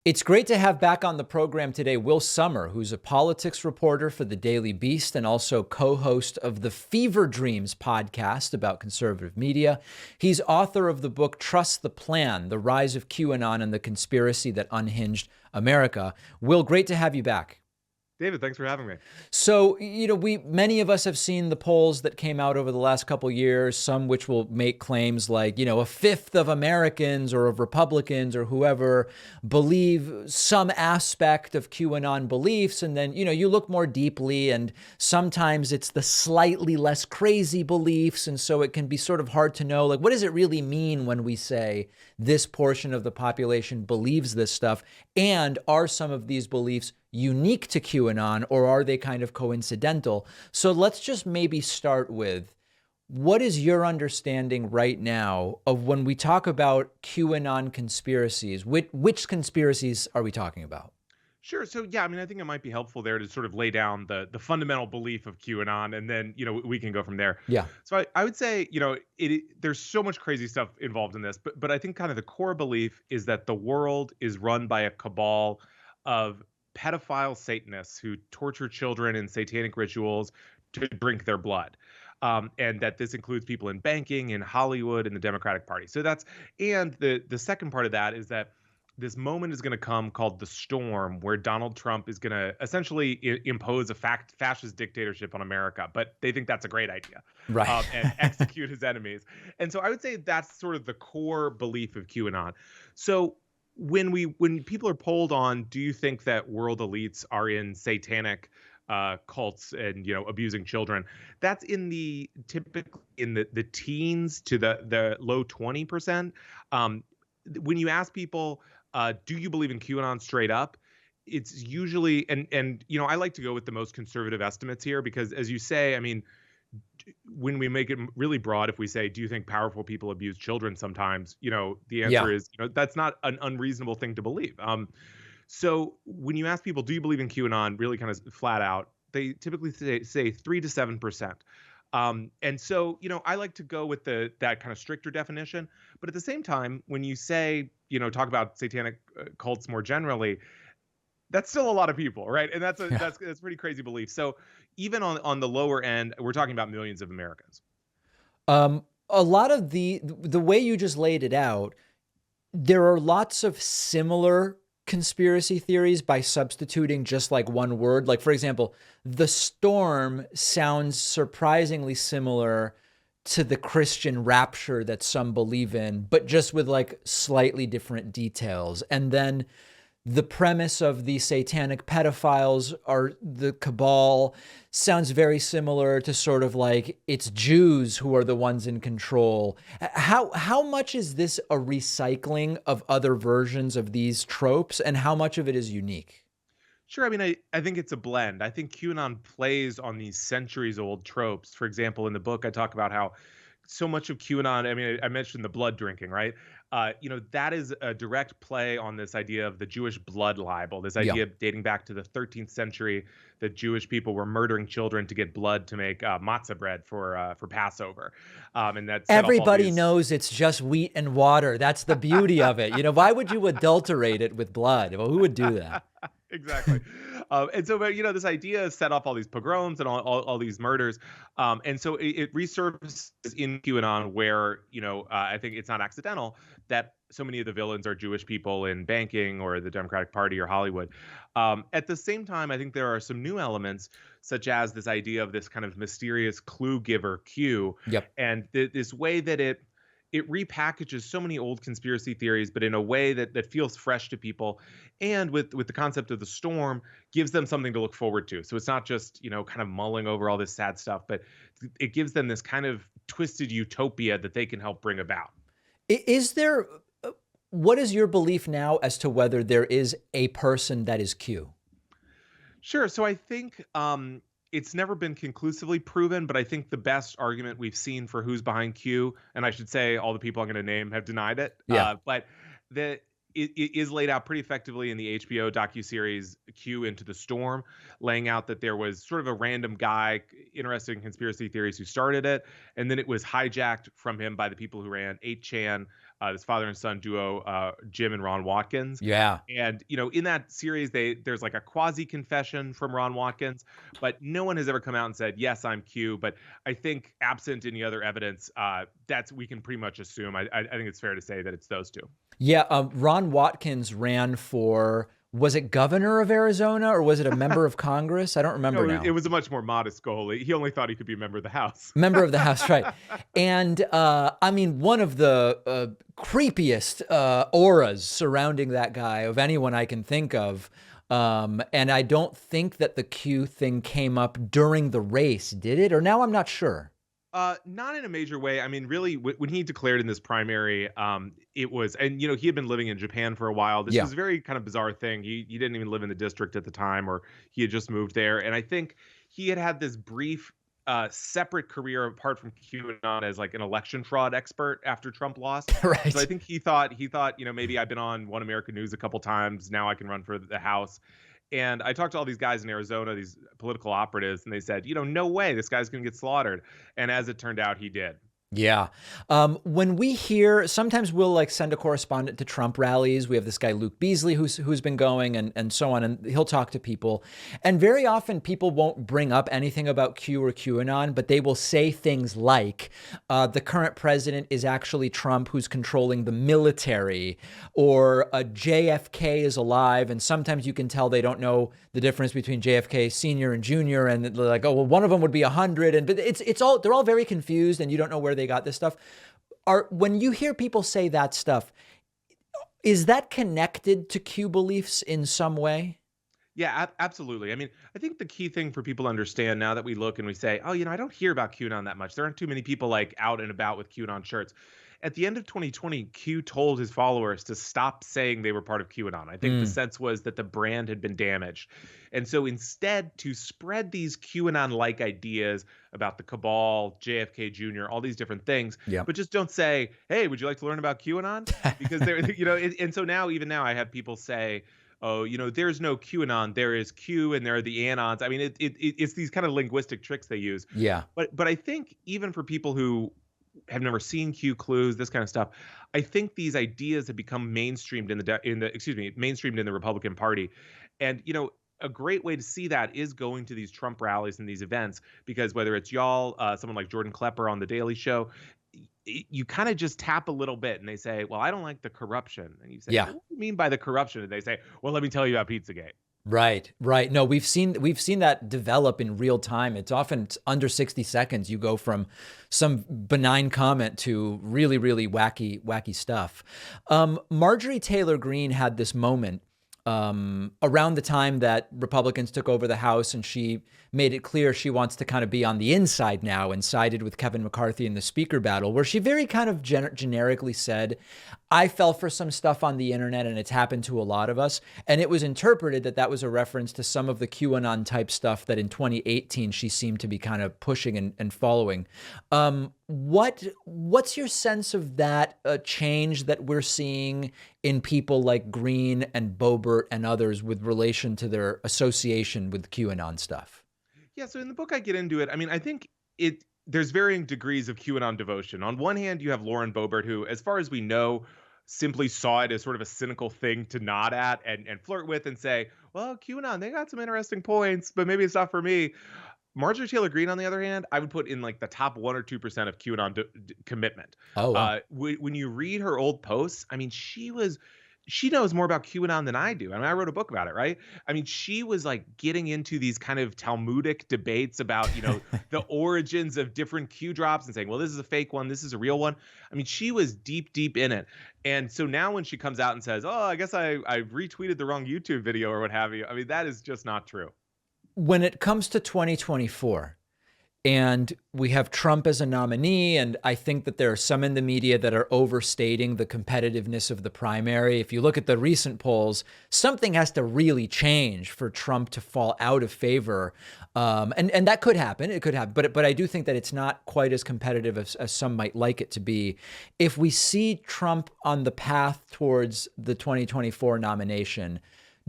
It's great to have back on the program today Will Sommer, who's a politics reporter for the Daily Beast and also co-host of the Fever Dreams podcast about conservative media. He's author of the book Trust the Plan: The Rise of QAnon and the Conspiracy That Unhinged America. Will, great to have you back. David, thanks for having me. So, many of us have seen the polls that came out over the last couple of years, some which will make claims like, a fifth of Americans or of Republicans or whoever believe some aspect of QAnon beliefs. And then, you look more deeply and sometimes it's the slightly less crazy beliefs. And so it can be sort of hard to know, like, what does it really mean when we say this portion of the population believes this stuff? And are some of these beliefs unique to QAnon, or are they kind of coincidental? So let's just maybe start with, what is your understanding right now of when we talk about QAnon conspiracies? Which conspiracies are we talking about? Sure. So, yeah, I think it might be helpful there to sort of lay down the fundamental belief of QAnon, and then, we can go from there. Yeah. So I would say, there's so much crazy stuff involved in this, but I think kind of the core belief is that the world is run by a cabal of pedophile Satanists who torture children in satanic rituals to drink their blood. And that this includes people in banking, in Hollywood, in the Democratic Party. So and the second part of that is that this moment is going to come called the storm, where Donald Trump is going to essentially impose a fascist dictatorship on America. But they think that's a great idea, Right. and execute his enemies. And so I would say that's sort of the core belief of QAnon. So when people are polled on, do you think that world elites are in satanic cults and abusing children, that's typically in the teens to the low 20%. When you ask people, do you believe in QAnon straight up, it's usually, and I like to go with the most conservative estimates here, because as you say, when we make it really broad, if we say, do you think powerful people abuse children sometimes, the answer Yeah. is, that's not an unreasonable thing to believe. So when you ask people, do you believe in QAnon, really kind of flat out, they typically say 3 to 7%. And so, I like to go with that kind of stricter definition. But at the same time, when you say, talk about satanic cults more generally, that's still a lot of people, right? And that's Yeah. a pretty crazy belief. So even on the lower end, we're talking about millions of Americans. A lot of the way you just laid it out, there are lots of similar conspiracy theories by substituting just like one word. Like, for example, the storm sounds surprisingly similar to the Christian rapture that some believe in, but just with like slightly different details. And then the premise of the satanic pedophiles are the cabal sounds very similar to sort of like it's Jews who are the ones in control. How much is this a recycling of other versions of these tropes, and how much of it is unique? Sure. I think it's a blend. I think QAnon plays on these centuries old tropes. For example, in the book, I talk about how so much of QAnon, I mentioned the blood drinking, right? That is a direct play on this idea of the Jewish blood libel, this Yeah. idea dating back to the 13th century that Jewish people were murdering children to get blood to make matzah bread for Passover. And that set off all Everybody these. knows it's just wheat and water. That's the beauty of it. Why would you adulterate it with blood? Well, who would do that? Exactly. And so, but this idea set off all these pogroms and all these murders. And so it resurfaces in QAnon, where, I think it's not accidental that so many of the villains are Jewish people in banking or the Democratic Party or Hollywood. At the same time, I think there are some new elements, such as this idea of this kind of mysterious clue giver Q, Yep. and this way that it repackages so many old conspiracy theories, but in a way that feels fresh to people. And with the concept of the storm, gives them something to look forward to. So it's not just, kind of mulling over all this sad stuff, but it gives them this kind of twisted utopia that they can help bring about. Is there, what is your belief now as to whether there is a person that is Q? Sure. So I think it's never been conclusively proven, but I think the best argument we've seen for who's behind Q, and I should say all the people I'm going to name have denied it, Yeah. but it is laid out pretty effectively in the HBO docuseries Q Into the Storm, laying out that there was sort of a random guy interested in conspiracy theories who started it, and then it was hijacked from him by the people who ran 8chan, this father and son duo, Jim and Ron Watkins. Yeah. And in that series, there's like a quasi confession from Ron Watkins, but no one has ever come out and said, "Yes, I'm Q." But I think, absent any other evidence, that's we can pretty much assume. I think it's fair to say that it's those two. Yeah. Ron Watkins ran for, was it governor of Arizona or was it a member of Congress? I don't remember No, it now. was a much more modest goal. He only thought he could be a member of the House. Member of the House, right. And I mean, one of the creepiest auras surrounding that guy of anyone I can think of. And I don't think that the Q thing came up during the race, did it? Or now I'm not sure. Not in a major way. I mean, really, when he declared in this primary, it was, and he had been living in Japan for a while. This Yeah. was a very kind of bizarre thing. He didn't even live in the district at the time, or he had just moved there. And I think he had this brief, separate career apart from QAnon as like an election fraud expert after Trump lost. Right. So I think he thought, maybe I've been on One American News a couple times. Now I can run for the House. And I talked to all these guys in Arizona, these political operatives, and they said, no way, this guy's going to get slaughtered. And as it turned out, he did. Yeah. When we hear, sometimes we'll like send a correspondent to Trump rallies. We have this guy, Luke Beasley, who's been going and so on, and he'll talk to people. And very often people won't bring up anything about Q or QAnon, but they will say things like, the current president is actually Trump, who's controlling the military, or JFK is alive. And sometimes you can tell they don't know the difference between JFK Senior and Junior. And they're like, oh, well, one of them would be 100. But they're all very confused, and you don't know where they got this stuff. When you hear people say that stuff, is that connected to Q beliefs in some way? Yeah, absolutely. I mean, I think the key thing for people to understand now that we look and we say, oh, I don't hear about QAnon that much. There aren't too many people like out and about with QAnon shirts. At the end of 2020, Q told his followers to stop saying they were part of QAnon. I think the sense was that the brand had been damaged. And so instead, to spread these QAnon-like ideas about the cabal, JFK Jr., all these different things, but just don't say, hey, would you like to learn about QAnon? Because and so even now I have people say, oh, there's no QAnon, there is Q and there are the Anons. I mean, it's these kind of linguistic tricks they use. Yeah. But I think even for people who have never seen Q clues, this kind of stuff, I think these ideas have become mainstreamed mainstreamed in the Republican Party. And, a great way to see that is going to these Trump rallies and these events, because whether it's y'all, someone like Jordan Klepper on The Daily Show, you kind of just tap a little bit and they say, well, I don't like the corruption. And you say, yeah. What do you mean by the corruption? And they say, well, let me tell you about Pizzagate. Right. No, we've seen that develop in real time. It's often under 60 seconds. You go from some benign comment to really, really wacky stuff. Marjorie Taylor Greene had this moment around the time that Republicans took over the House, and she made it clear she wants to kind of be on the inside now, and sided with Kevin McCarthy in the speaker battle, where she very kind of generically said, I fell for some stuff on the internet and it's happened to a lot of us. And it was interpreted that was a reference to some of the QAnon type stuff that in 2018 she seemed to be kind of pushing and following. What's your sense of that change that we're seeing in people like Green and Boebert and others with relation to their association with QAnon stuff? Yeah, so in the book I get into it. I mean, I think there's varying degrees of QAnon devotion. On one hand, you have Lauren Boebert, who, as far as we know, simply saw it as sort of a cynical thing to nod at and flirt with and say, well, QAnon, they got some interesting points, but maybe it's not for me. Marjorie Taylor Greene, on the other hand, I would put in like the top 1 or 2% of QAnon commitment. Oh, wow. When you read her old posts, I mean, she knows more about QAnon than I do. I mean, I wrote a book about it, right? I mean, she was like getting into these kind of Talmudic debates about, the origins of different Q drops and saying, well, this is a fake one, this is a real one. I mean, she was deep in it. And so now when she comes out and says, oh, I guess I retweeted the wrong YouTube video or what have you, I mean, that is just not true. When it comes to 2024, and we have Trump as a nominee, and I think that there are some in the media that are overstating the competitiveness of the primary. If you look at the recent polls, something has to really change for Trump to fall out of favor. And that could happen. It could happen. But I do think that it's not quite as competitive as some might like it to be. If we see Trump on the path towards the 2024 nomination,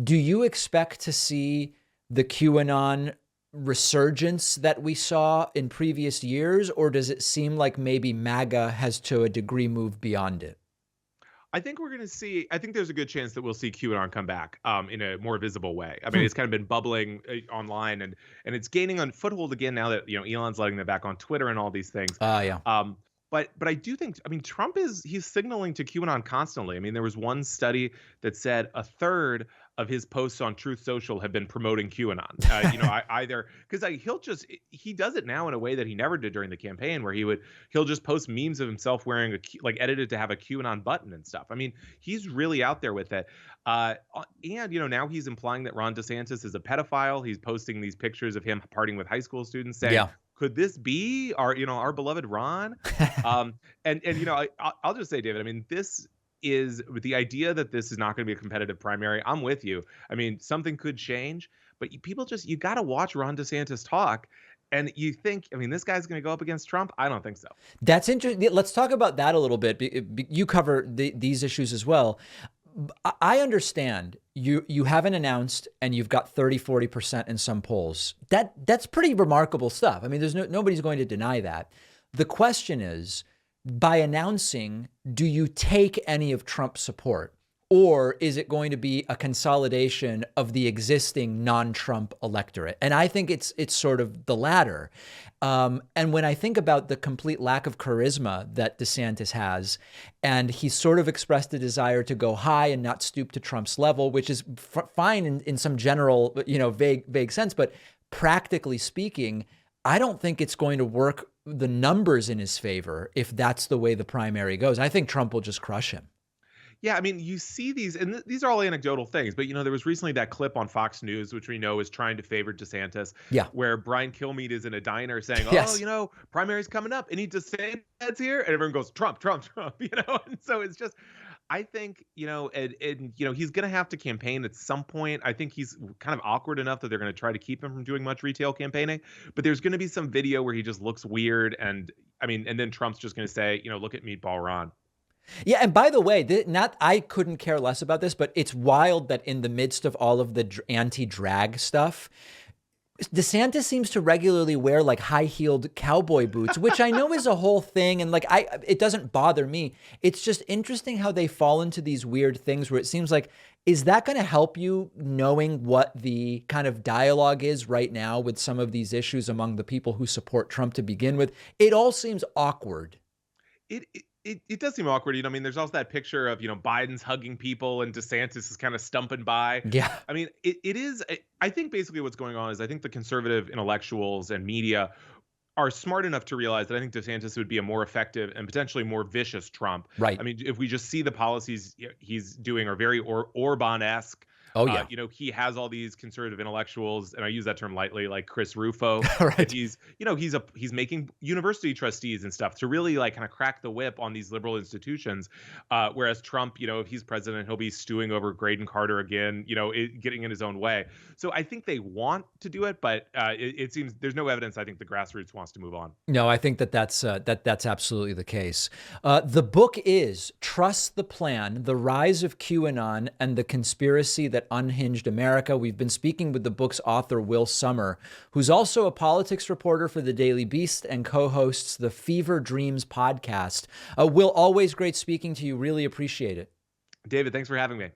do you expect to see the QAnon resurgence that we saw in previous years, or does it seem like maybe MAGA has to a degree moved beyond it? I think we're going to see. I think there's a good chance that we'll see QAnon come back in a more visible way. I mean, Hmm. it's kind of been bubbling online, and it's gaining on foothold again now that Elon's letting them back on Twitter and all these things. Yeah. But I do think, I mean, Trump he's signaling to QAnon constantly. I mean, there was one study that said a third of his posts on Truth Social have been promoting QAnon. Either because he does it now in a way that he never did during the campaign, where he'll just post memes of himself wearing like edited to have a QAnon button and stuff. I mean, he's really out there with it. And now he's implying that Ron DeSantis is a pedophile. He's posting these pictures of him partying with high school students, saying, Yeah. could this be our beloved Ron? I'll just say, David, I mean, this is with the idea that this is not going to be a competitive primary. I'm with you. I mean, something could change, but you got to watch Ron DeSantis talk. And you think, I mean, this guy's going to go up against Trump? I don't think so. That's interesting. Let's talk about that a little bit. You cover these issues as well. I understand you haven't announced and you've got 30-40% in some polls. That's pretty remarkable stuff. I mean, there's nobody's going to deny that. The question is, by announcing, do you take any of Trump's support? Or is it going to be a consolidation of the existing non-Trump electorate? And I think it's sort of the latter. And when I think about the complete lack of charisma that DeSantis has, and he's sort of expressed a desire to go high and not stoop to Trump's level, which is fine in some general, vague sense. But practically speaking, I don't think it's going to work the numbers in his favor if that's the way the primary goes. I think Trump will just crush him. Yeah, I mean, you see these, and these are all anecdotal things, but there was recently that clip on Fox News, which we know is trying to favor DeSantis, Yeah. where Brian Kilmeade is in a diner saying, Yes. primary's coming up, any DeSantis here? And everyone goes, Trump, Trump, Trump, and so it's just, I think, he's going to have to campaign at some point. I think he's kind of awkward enough that they're going to try to keep him from doing much retail campaigning, but there's going to be some video where he just looks weird. And then Trump's just going to say, look at Meatball Ron. Yeah, and by the way, I couldn't care less about this, but it's wild that in the midst of all of the anti-drag stuff, DeSantis seems to regularly wear like high-heeled cowboy boots, which I know is a whole thing, and it doesn't bother me. It's just interesting how they fall into these weird things where it seems like, is that going to help you knowing what the kind of dialogue is right now with some of these issues among the people who support Trump to begin with? It all seems awkward. It does seem awkward. I mean, there's also that picture of, Biden's hugging people and DeSantis is kind of stumping by. Yeah. I mean, it is. I think basically what's going on is I think the conservative intellectuals and media are smart enough to realize that I think DeSantis would be a more effective and potentially more vicious Trump. Right. I mean, if we just see the policies he's doing are very Orban-esque. Oh, yeah. He has all these conservative intellectuals, and I use that term lightly, like Chris Rufo. Right. He's making university trustees and stuff to really like kind of crack the whip on these liberal institutions. Whereas Trump, if he's president, he'll be stewing over Graydon Carter again, getting in his own way. So I think they want to do it, but it seems there's no evidence. I think the grassroots wants to move on. No, I think that's absolutely the case. The book is Trust the Plan: The Rise of QAnon and the Conspiracy That Unhinged America. We've been speaking with the book's author, Will Sommer, who's also a politics reporter for the Daily Beast and co-hosts the Fever Dreams podcast. Will, always great speaking to you. Really appreciate it. David, thanks for having me.